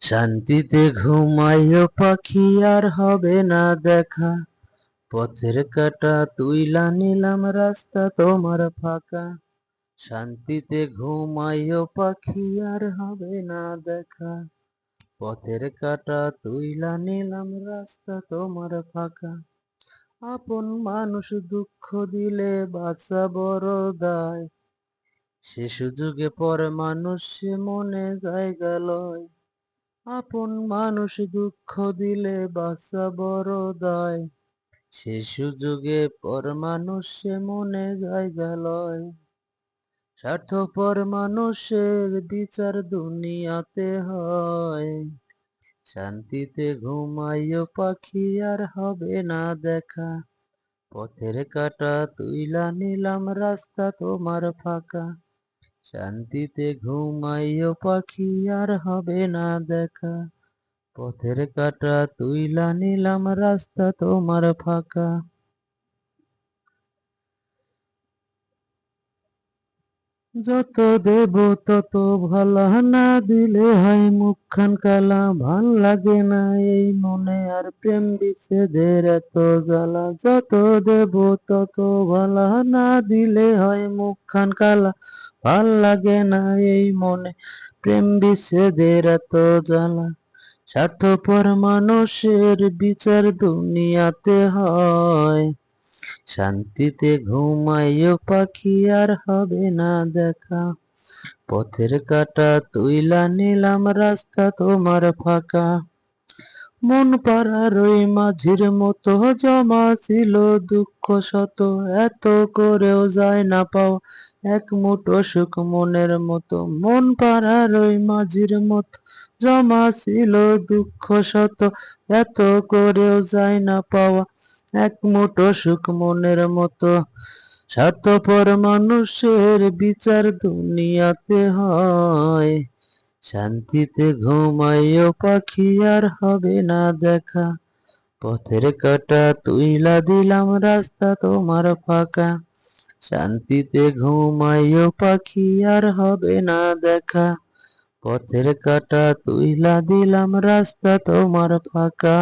শান্তিতে ঘুমাইও পাখি আর হবে না দেখা, পথের কাঁটা তুইলা নিলাম রাস্তা তোমার ফাঁকা। শান্তিতে ঘুমাইও পাখি আর হবে না দেখা, পথের কাঁটা তুইলা নিলাম রাস্তা তোমার ফাঁকা। আপন মানুষ দুঃখ দিলে বাঁচা বড় দায়, সে সুযোগে পর মানুষ সে মনে জায়গা লয়। আপন মানুষ দুঃখ দিলে বাঁচা বড় দায়, সে সুযোগে পর মানুষ সে মনে জায়গা লয়। স্বার্থপর মানুষের বিচার দুনিয়াতে হয়, শান্তিতে ঘুমাইও পাখি আর হবে না দেখা, পথের কাঁটা তুইলা নিলাম রাস্তা তোমার ফাঁকা। শান্তিতে ঘুমাইও পাখি আর হবে না দেখা, পথের কাঁটা তুইলা নিলাম রাস্তা তোমার ফাঁকা। যত দেব তত ভালা, না দিলে হয় মুখখান কালা। ভাল লাগে না এই মনে আর প্রেম বিচ্ছেদের এত জ্বালা। যত দেব তত ভালা, না দিলে হয় মুখখান কালা। ভাল লাগে না এই মনে প্রেম বিচ্ছেদের এত জ্বালা। স্বার্থপর মানুষের বিচার দুনিয়াতে হয়, শান্তিতে ঘুমাইও পাখি আর হবে না দেখা, পথের কাঁটা তুইলা নিলাম রাস্তা তোমার ফাঁকা। মন পাড়ার ওই মাঝির মতো জমা ছিল দুঃখ শত, এত করেও যায় না পাওয়া এক মুঠো সুখ মনের মতো। মন পাড়ার ওই মাঝির মতো জমা ছিল দুঃখ শত, এত করেও যায় না পাওয়া এক মুঠো সুখ মনের মতো। স্বার্থপর মানুষের বিচার দুনিয়াতে হয়, শান্তিতে ঘুমাইও পাখি আর হবে না দেখা, পথের কাঁটা তুইলা দিলাম রাস্তা তোমার ফাঁকা। শান্তিতে ঘুমাইও পাখি আর হবে না দেখা, পথের কাঁটা তুইলা দিলাম রাস্তা তোমার ফাঁকা।